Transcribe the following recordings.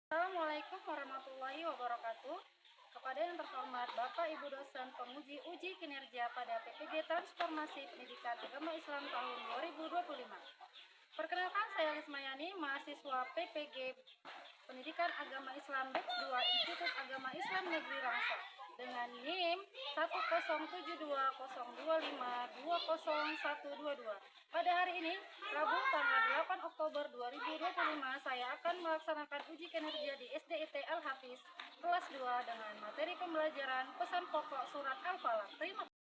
Assalamualaikum warahmatullahi wabarakatuh. Kepada yang terhormat Bapak Ibu dosen penguji uji kinerja pada PPG Transformasi Pendidikan Agama Islam tahun 2025. Perkenalkan, saya Lismayani, mahasiswa PPG Pendidikan Agama Islam Batch 2 Institut Agama Islam Negeri Rangsa dengan NIM 1072025201122. Pada hari ini, Rabu tanggal 8 Oktober 2025, saya akan melaksanakan uji kinerja di SDIT Al-Hafiz kelas 2 dengan materi pembelajaran pesan pokok surat Al-Falaq. Terima kasih.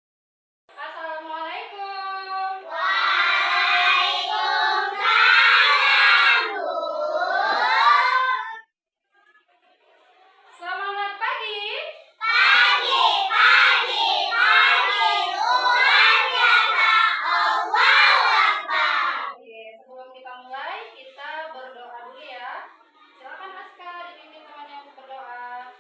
Assalamualaikum. Waalaikumsalam, Bu. Semangat pagi. Pagi, luar biasa. Allahu Akbar. Oke, sebelum kita mulai, kita berdoa dulu ya. Silakan Aska dipimpin temannya untuk berdoa.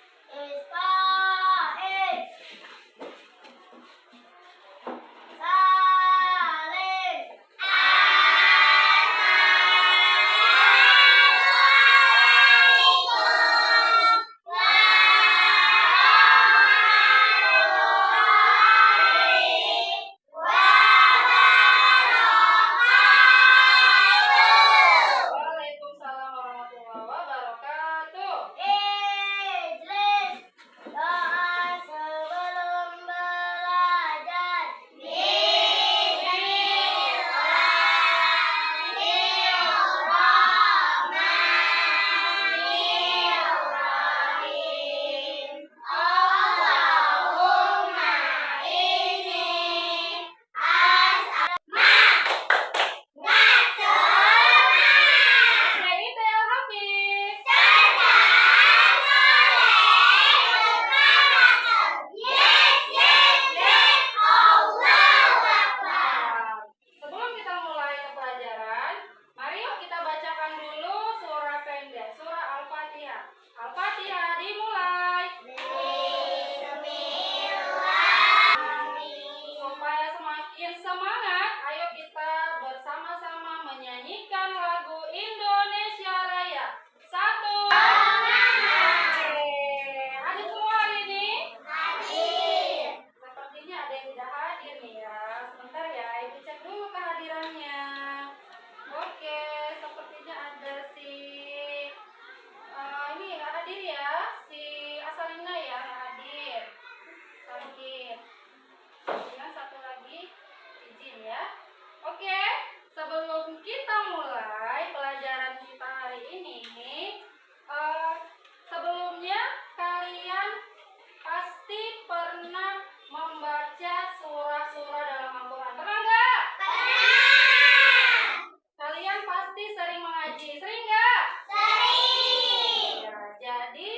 Waalaikumsalam warahmatullahi wabarakatuh. Doa sebelum belajar. Bismillahirrahmanirrahim. Allahumma inni SDIT Al-Hafiz. Sebelum kita mulai ke pelajaran, mari yuk kita bacakan dulu surah pendek, surah Al-Fatihah. Al-Fatihah dimulai. Supaya semakin semangat, ayo kita bersama-sama menyanyikan lagu Indonesia Raya. 1. Hadir semua hari ini? Hadir. Sepertinya ada yang tidak hadir nih ya. Sebentar ya, Ibu cek dulu kehadirannya. Oke, sepertinya ada si ini nggak hadir ya, si Asalina ya nggak hadir. Sakit. Kemudian satu lagi izin ya. Oke, sebelum kita mulai pelajaran kita hari ini, sebelumnya kalian pasti pernah membaca surah-surah dalam Al-Quran. Pernah nggak? Pernah. Kalian pasti sering mengaji, sering nggak? Sering. Ya, jadi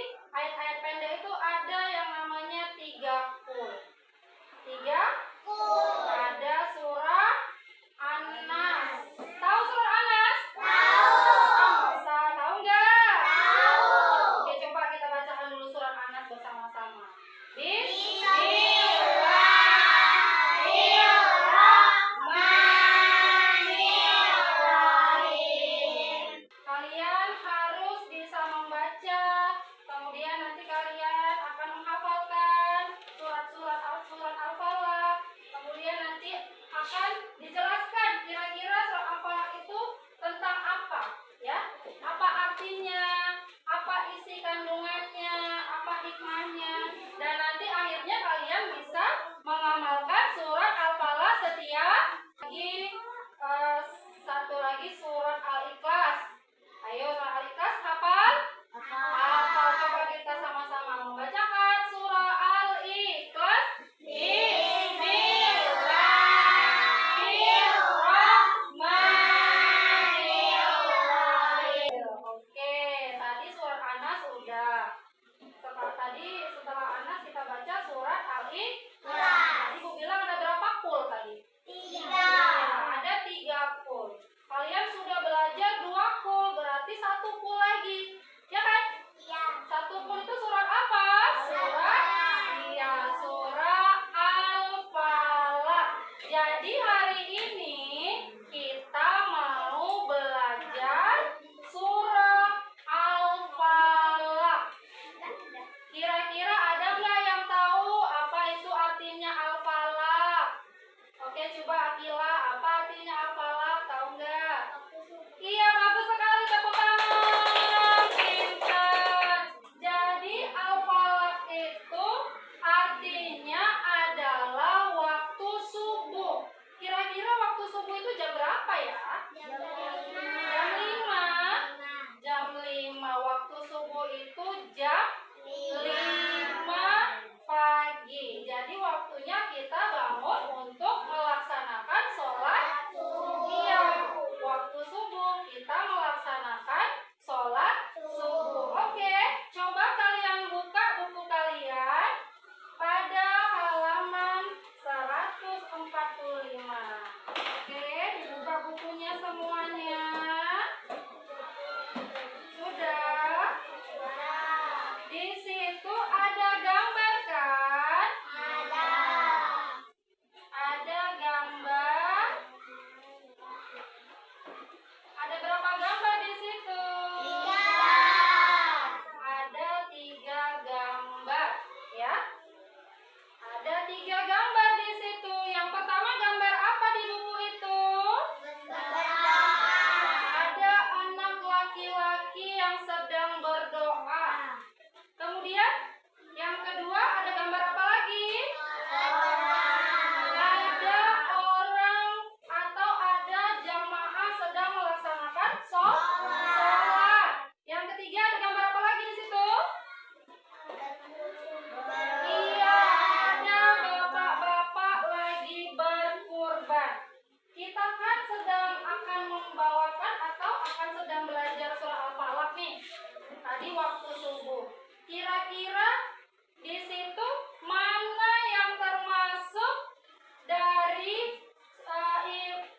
tadi waktu subuh. Kira-kira di situ mana yang termasuk dari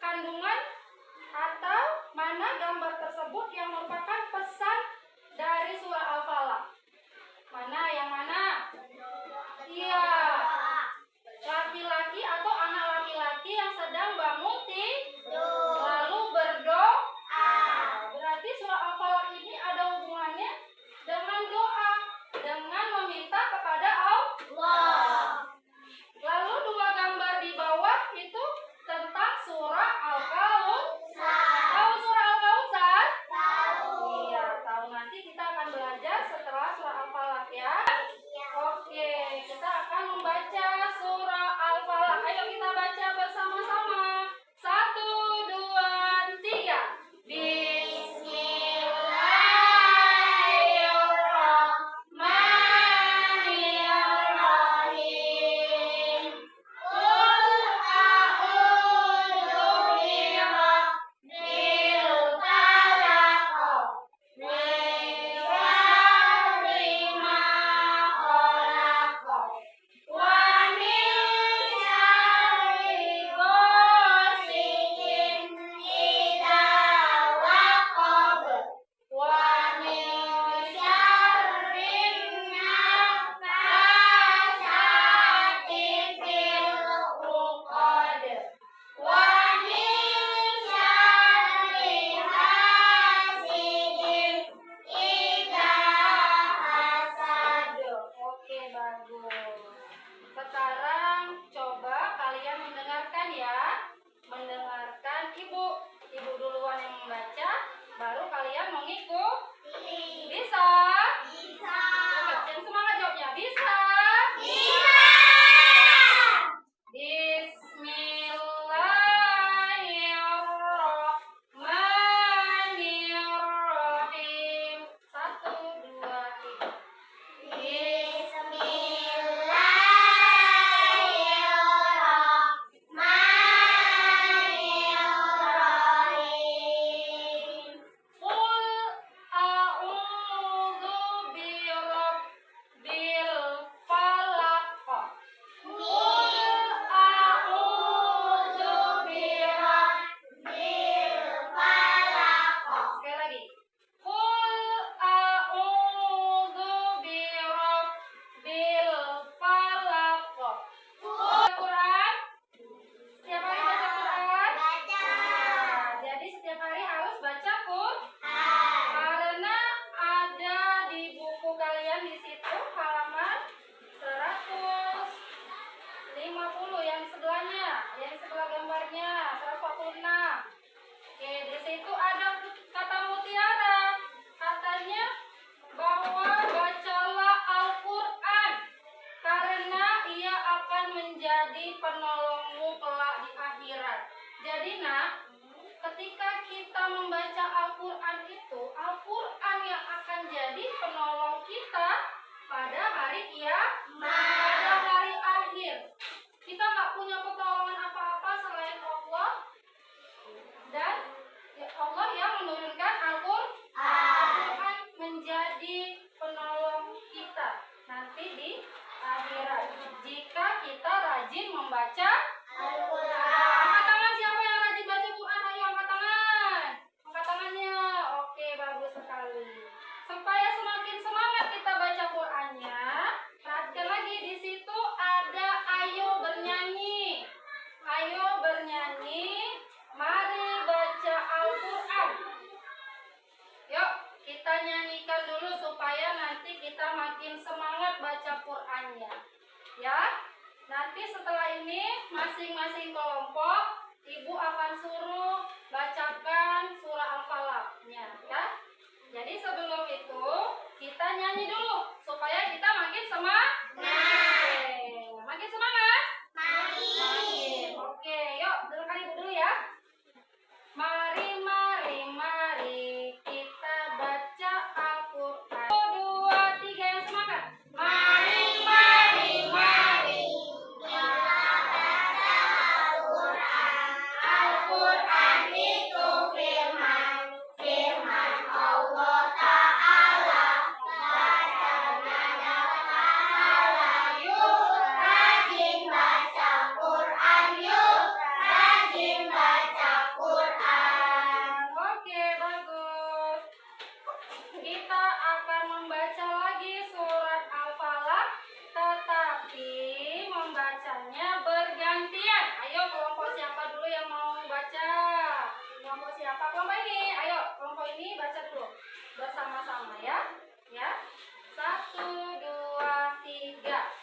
kandungan atau mana gambar tersebut yang merupakan pesan dari surah Al-Falaq? Mana yang mana? Iya, laki-laki atau anak laki-laki yang sedang bangun tidur lalu berdoa. Berarti surah Al-Falaq ini ada hubungannya dengan doa, dengan meminta kepada Allah. Lalu dua gambar di bawah itu tentang surah Al-Kautsar. Tahu surah Al-Kautsar? Tahu. Iya, tahu. Nanti kita akan belajar setelah surah Al-Falaq ya. Oke, kita akan membaca surah Al-Falaq. Ayo kita baca bersama-sama. 1, 2, 3. Sekarang coba kalian mendengarkan ya. Mendengarkan ibu. Ibu duluan yang membaca, baru kalian mengikuti. Bisa? Bisa. Yang semangat jawabnya. Bisa? Bisa. Bismillahirrahmanirrahim. 1, 2, 3. Penolongmu kelak di akhirat. Jadi nak, ketika kita membaca Al-Quran itu, Al-Quran yang akan jadi penolong kita pada hari pada hari akhir. Kita nggak punya pertolongan apa-apa selain Allah, dan Allah yang menurunkan Al-Quran menjadi penolong kita nanti di akhirat. Jika kita rajin membaca Al-Quran. Angkat tangan siapa yang rajin baca Quran? Ayo angkat tangan. Angkat tangannya. Oke, bagus sekali. Supaya semakin semangat kita baca Qurannya, perhatikan lagi di situ ada ayo bernyanyi. Ayo bernyanyi. Mari baca Al-Quran. Yuk, kita nyanyikan dulu supaya nanti kita makin semangat baca Qurannya. Ya, nanti setelah ini masing-masing kelompok ibu akan suruh bacakan surah Al-Falaq-nya, ya. Jadi sebelum itu kita nyanyi dulu supaya kita makin semangat. Makin semangat? Makin. Oke, yuk dengarkan ibu dulu ya. Mari, mari, mari kita baca Al-Quran. 1, 2, 3 yang semangat. Mari, mari, mari kita baca Al-Quran. Al-Quran itu firman Allah Ta'ala. akan membaca lagi surat Al-Falaq, tetapi membacanya bergantian. Ayo kelompok siapa dulu yang mau baca? Kelompok siapa? Kelompok ini. Ayo kelompok ini baca dulu bersama-sama ya. Ya. 1, 2, 3.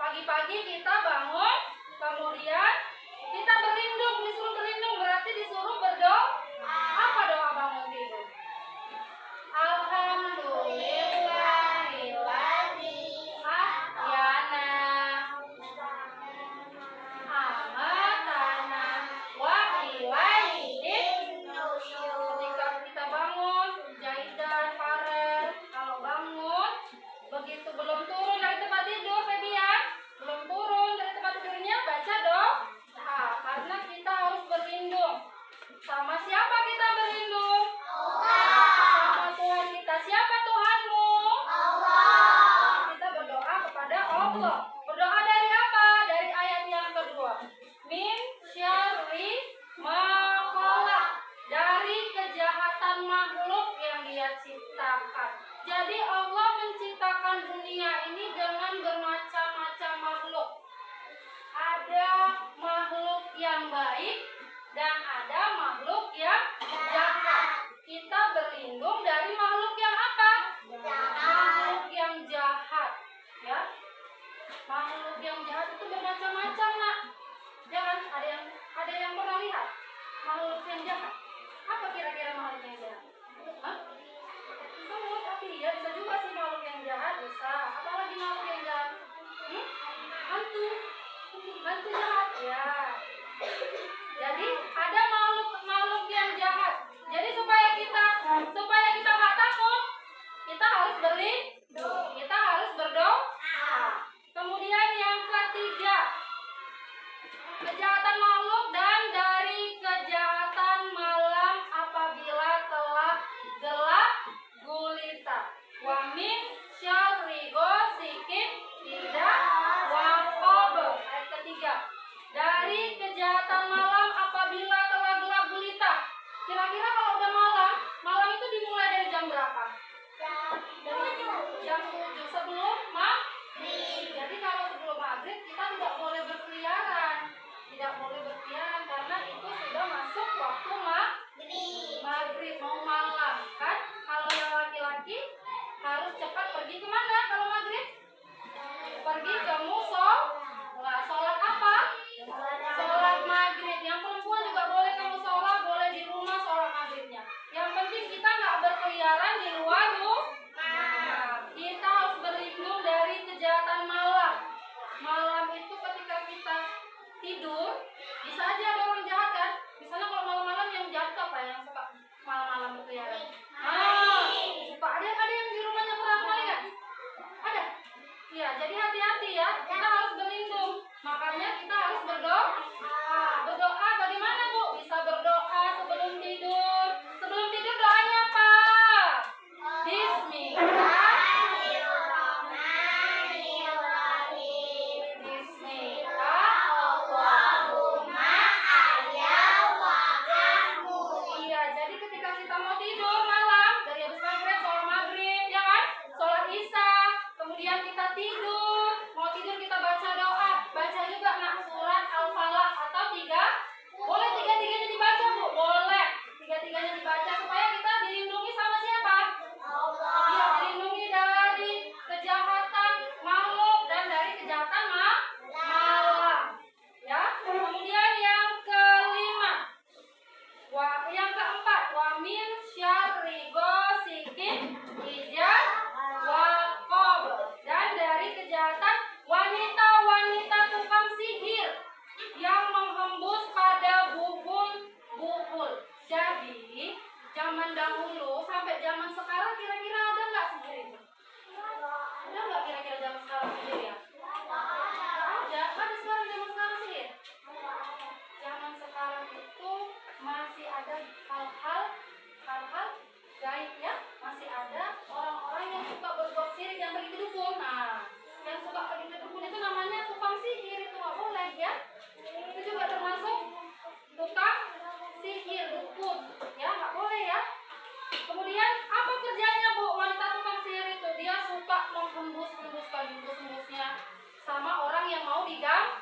Pagi-pagi kita bangun, kemudian kita berlindung, disuruh berlindung berarti disuruh berdoa. Apa doa bangun tidur? Alhamdulillahilladzi ahyana amatana wa ilaihin nusyur. Ketika kita bangun, Jahidan, Farel, kalau bangun begitu belum turun dari tempat tidur, Febian, belum turun dari tempat tidurnya, baca doa. Karena kita harus berlindung. Sama siapa kita berlindung? Allah. Sama Tuhan kita. Siapa Tuhanmu? Allah. Kita berdoa kepada Allah. Berdoa dari apa? Dari ayat yang kedua. Min syarri ma khalaq. Dari kejahatan makhluk yang Dia ciptakan. Jadi Allah menciptakan dunia ini dengan bermacam-macam makhluk. Ada makhluk yang baik dan ada makhluk yang jahat. Kita berlindung dari makhluk yang apa? Makhluk yang jahat. Ya. Makhluk yang jahat itu bermacam-macam, Nak. Ya kan? Ada yang pernah lihat? Makhluk yang jahat. Apa kira-kira makhluk yang jahat? Hah? Semut, api. Ya bisa juga sih makhluk yang jahat, bisa. Apalagi makhluk yang jahat? Hmm? Hantu. Hantu jahat. Ya. Jadi ada makhluk-makhluk yang jahat. Jadi supaya kita nggak takut, kita harus berlindung. Kita harus berdoa. Kemudian yang ketiga, kejahatan makhluk dan dari kejahatan malam apabila telah gelap gulita. Wa min syarri ghasikin idza waqab. Ayat ketiga. Dari kejahatan malam apabila telah gelap gulita. Kira-kira kalau udah malam itu dimulai dari jam berapa? Jam 7 sebelum maghrib. Jadi kalau sebelum maghrib kita tidak boleh berkeliaran. Tidak boleh berkeliaran karena itu sudah masuk waktu maghrib mau malam kan? Kalau yang laki-laki harus cepat pergi kemana kalau maghrib? Pergi ke musola. Sholat apa? Sholat maghrib. Yang perempuan juga boleh ke musola, boleh di rumah sholat maghribnya. Yang penting kita nggak berkeliaran di luar rumah. Kita harus berlindung dari kejahatan malam. Malam itu ketika kita tidur, bisa aja ada orang jahat kan? Misalnya kalau malam-malam yang jahat apa yang suka malam-malam berkeliaran? Suka ada yang di rumahnya pernah kali kan? Ada. Ya, jadi hati-hati ya. Kita harus berlindung. Makanya kita harus berdoa. Berdoa bagaimana, Bu? Bisa berdoa sebelum tidur. Sebelum tidur doanya apa? Bismillahirrahmanirrahim. Bismillahirrahmanirrahim. Iya, jadi ketika kita mau tidur malam, dari habis maghrib, sholat maghrib, ya kan? Sholat isya, kemudian kita tidur. Mau tidur kita baca doa. Baca juga nak surat Al-Falaq atau boleh tiga-tiganya dibaca, Bu? Boleh. Tiga-tiganya dibaca supaya kita dilindungi sama siapa? Allah. Iya, dilindungi dari kejahatan makhluk dan dari kejahatan malam. Ya. Kemudian yang kelima. Yang keempat, wa min syarri ghasikin idza waqab. Dan dari kejahatan wanita-wanita tukang sihir yang menghembus pada bubul-bubul. Jadi, zaman dahulu sampai zaman sekarang kira-kira ada nggak sihir itu? Ada nggak kira-kira zaman sekarang sihir ya? Ada sekarang zaman sekarang sihir? Zaman sekarang itu masih ada hal-hal gaib ya, masih ada orang-orang yang suka berbuat sihir yang pergi ke dukun. Nah, yang suka pergi ke dukun itu namanya tukang sihir, itu nggak boleh ya. Itu juga termasuk tukang sihir, dukun ya, nggak boleh ya. Kemudian apa kerjanya, Bu, wanita tukang sihir itu? Dia suka menghembus-hembusnya sama orang yang mau diganggu.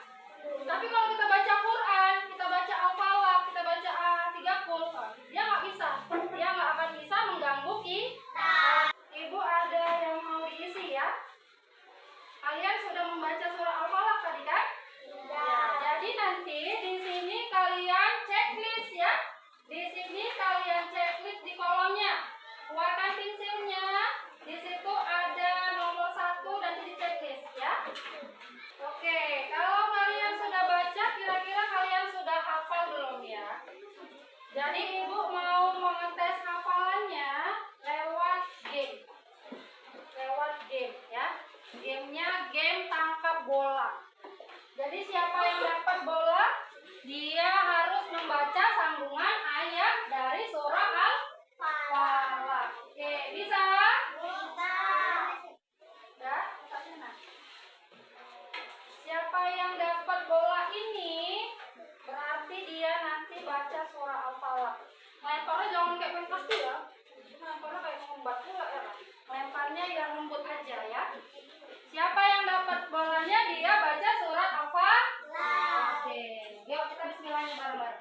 Tapi kalau kita baca Quran, kita baca Al-Falaq, kita baca Tiga-Kul, dia nggak bisa. Dia nggak akan bisa mengganggu kita. Ibu ada yang mau diisi ya? Kalian sudah membaca surah Al-Falaq tadi kan? Ya. Jadi nanti di sini kalian checklist ya. Di sini kalian checklist di kolomnya. Keluarkan pensilnya. Di situ ada nomor 1 dan di checklist ya. Oke, kalau kalian sudah baca, kira-kira kalian sudah hafal belum ya? Jadi Ibu mau mengetes hafalannya lewat game. Lewat game ya. Gamenya game tangkap bola. Jadi siapa yang dapat bola, dia harus membaca sambungan ayat dari surah Al-Falaq. Oke, bisa? Bisa. Ya, siapa yang dapat bola ini, berarti dia nanti baca surah Al-Falaq. Lemparnya jangan kayak main pasti ya. Lemparnya kayak ngumbat pula ya. Lemparnya yang lembut aja ya. Siapa yang dapat bolanya, dia baca surat Al-Falaq. Oke, yuk kita bismillahirrahmanirrahim bareng-bareng.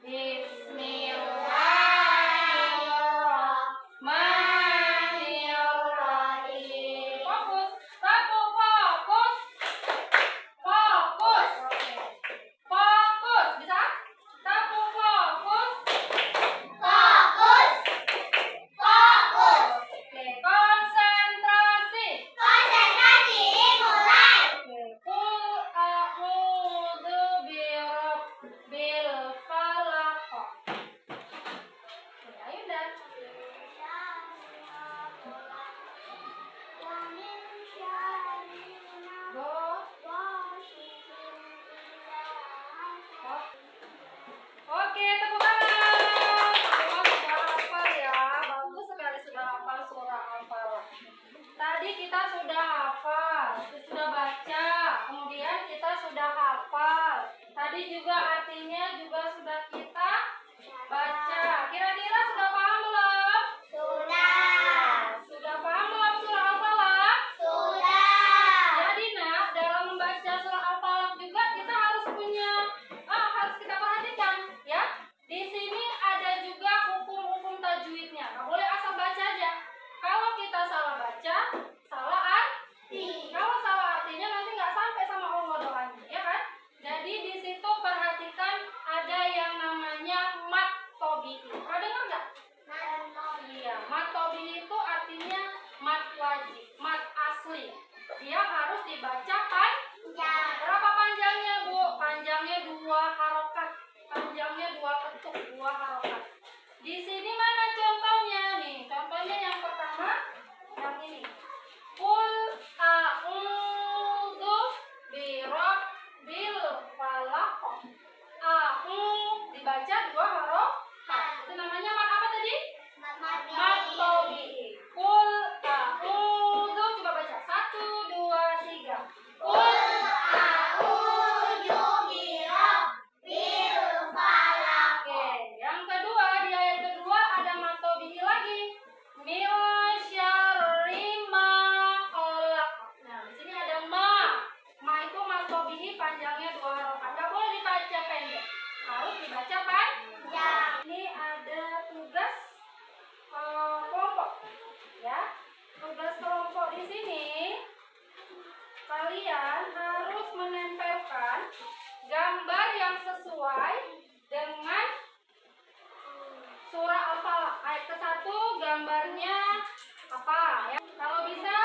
Bismillahirrahmanirrahim. Fokus, satu, fokus. Fokus. Fokus, bisa? Satu, fokus. tepuk tangan. Semua sudah hafal ya. Bagus sekali sudah hafal surah Al-Falaq. Tadi kita sudah hafal, sudah baca. Kemudian kita sudah hafal. Tadi juga artinya juga sudah kita baca. Kira-kira sudah paham belum? Sudah paham belum surah Al-Falaq? Jadi nak, dalam membaca surah Al-Falaq juga kita harus harus kita perhatikan ya. Di sini ada juga hukum-hukum tajwidnya. Nggak boleh asal baca aja. Kalau kita salah baca, salah arti. Kalau salah artinya nanti nggak sampai sama Allah doanya, ya kan? Jadi di situ perhatikan ada yang namanya mat tobi'i. Pernah dengar nggak? Iya, mat tobi'i itu artinya mat wajib, mat asli. Dia harus dibaca panjang. Berapa panjangnya, Bu? Panjangnya 2 harokat. Panjangnya 2 ketuk, 2 harokat. Di sini mana contohnya nih? Contohnya yang pertama, yang ini. Qul a'udzu birabbil falaq. Dibaca 2 harokat. Itu namanya mat apa tadi? Mat tobi'i. Qul a'udzu, coba baca. 1, 2, 3. Qul Oke, yang kedua di ayat kedua ada mat tobi'i lagi. Min syarri ma khalaq. Nah, di sini ada ma. Ma itu mat tobi'i panjangnya 2 harokat. Enggak boleh dibaca pendek. Harus dibaca panjang. Ini ada tugas kelompok. Ya. Tugas kelompok di sini kalian harus menempelkan gambar yang sesuai dengan surah Al-Falaq. Ayat ke-1 gambarnya apa ya? Kalau bisa